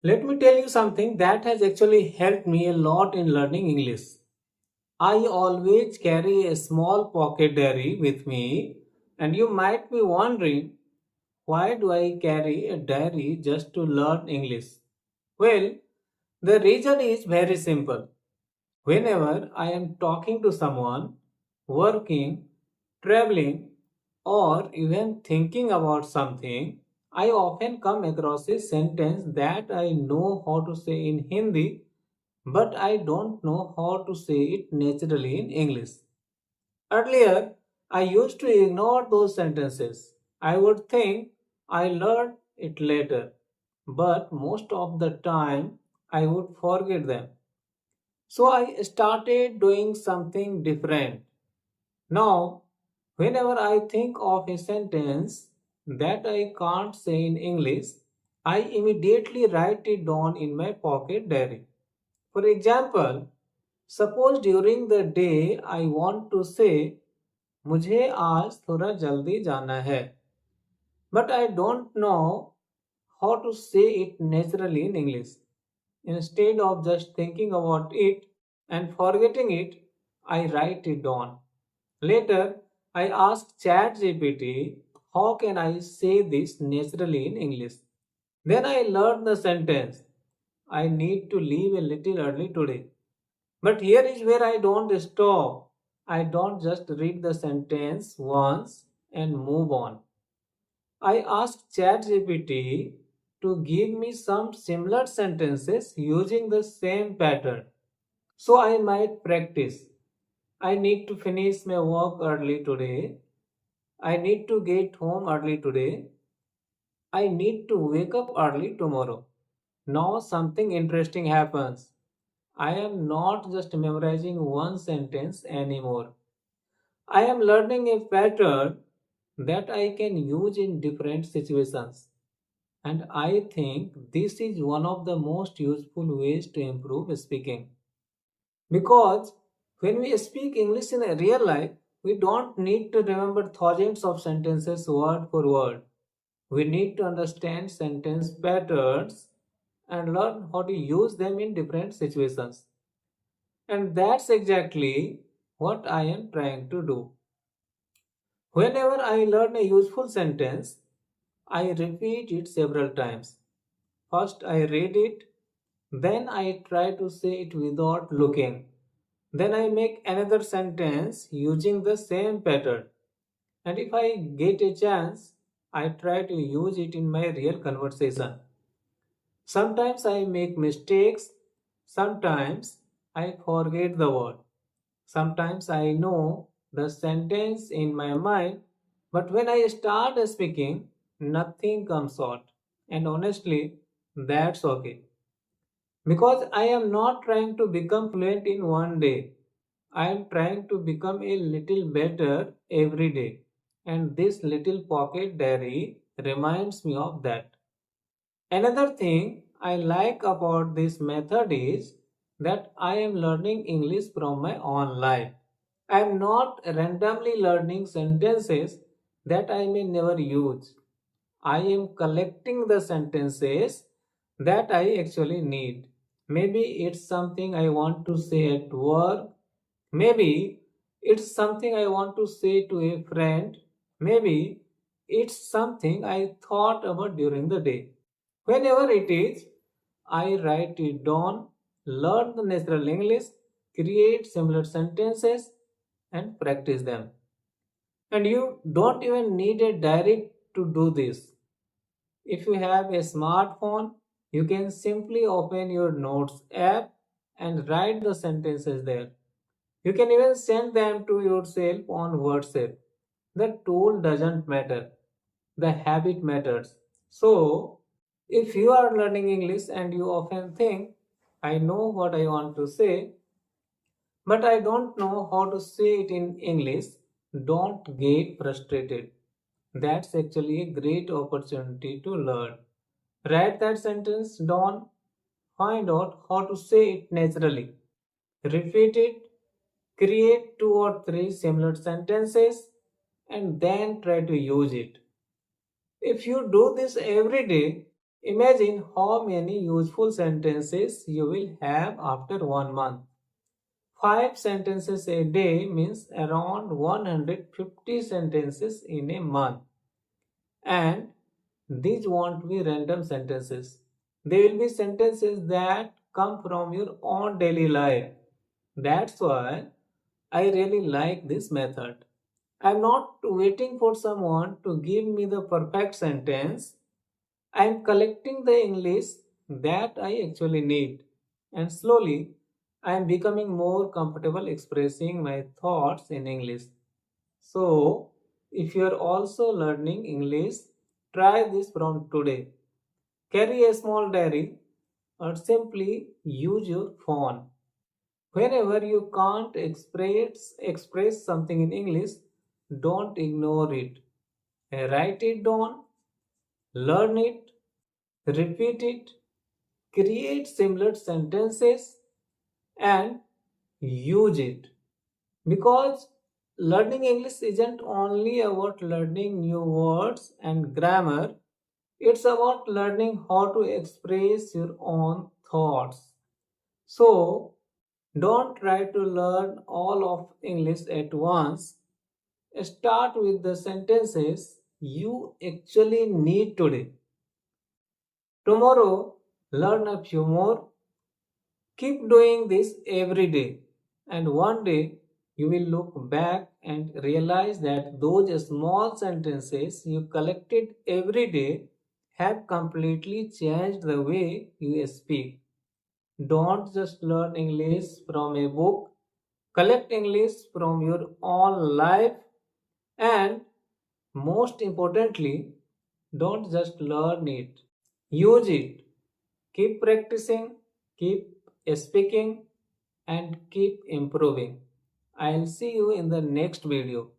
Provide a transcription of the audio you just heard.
Let me tell you something that has actually helped me a lot in learning English. I always carry a small pocket diary with me, and you might be wondering, why do I carry a diary just to learn English? Well, the reason is very simple. Whenever I am talking to someone, working, traveling, or even thinking about something, I often come across a sentence that I know how to say in Hindi, but I don't know how to say it naturally in English. Earlier, I used to ignore those sentences. I would think I learned it later, but most of the time I would forget them. So I started doing something different. Now, whenever I think of a sentence that I can't say in English, I immediately write it down in my pocket diary. For example, suppose during the day I want to say, मुझे आज थोड़ा जल्दी जाना है, but I don't know how to say it naturally in English. Instead of just thinking about it and forgetting it, I write it down. Later, I ask ChatGPT, how can I say this naturally in English? Then I learn the sentence. I need to leave a little early today. But here is where I don't stop. I don't just read the sentence once and move on. I asked ChatGPT to give me some similar sentences using the same pattern. So I might practice. I need to finish my work early today. I need to get home early today. I need to wake up early tomorrow. Now something interesting happens. I am not just memorizing one sentence anymore. I am learning a pattern that I can use in different situations. And I think this is one of the most useful ways to improve speaking. Because when we speak English in a real life, we don't need to remember thousands of sentences word for word. We need to understand sentence patterns and learn how to use them in different situations. And that's exactly what I am trying to do. Whenever I learn a useful sentence, I repeat it several times. First, I read it, then I try to say it without looking. Then I make another sentence using the same pattern. And if I get a chance, I try to use it in my real conversation. Sometimes I make mistakes, sometimes I forget the word. Sometimes I know the sentence in my mind, but when I start speaking, nothing comes out. And honestly, that's okay. Because I am not trying to become fluent in one day. I am trying to become a little better every day. And this little pocket diary reminds me of that. Another thing I like about this method is that I am learning English from my own life. I am not randomly learning sentences that I may never use. I am collecting the sentences that I actually need. Maybe it's something I want to say at work. Maybe it's something I want to say to a friend. Maybe it's something I thought about during the day. Whenever it is, I write it down, learn the natural English, create similar sentences, and practice them. And you don't even need a diary to do this. If you have a smartphone, you can simply open your notes app and write the sentences there. You can even send them to yourself on WhatsApp. The tool doesn't matter, the habit matters. So, if you are learning English and you often think, I know what I want to say, but I don't know how to say it in English, don't get frustrated. That's actually a great opportunity to learn. Write that sentence down, find out how to say it naturally. Repeat it, create two or three similar sentences, and then try to use it. If you do this every day, Imagine how many useful sentences you will have after 1 month. 5 sentences a day means around 150 sentences in a month. And these won't be random sentences. They will be sentences that come from your own daily life. That's why I really like this method. I'm not waiting for someone to give me the perfect sentence. I'm collecting the English that I actually need. And slowly, I'm becoming more comfortable expressing my thoughts in English. So, if you're also learning English, try this from today. Carry a small diary or simply use your phone. Whenever you can't express something in English, don't ignore it. Write it down, learn it, repeat it, create similar sentences, and use it. Because learning English isn't only about learning new words and grammar, it's about learning how to express your own thoughts. So, don't try to learn all of English at once. Start with the sentences you actually need today. Tomorrow, learn a few more. Keep doing this every day, and one day you will look back and realize that those small sentences you collected every day have completely changed the way you speak. Don't just learn English from a book, collect English from your own life, and most importantly, don't just learn it, use it. Keep practicing, keep speaking, and keep improving. I'll see you in the next video.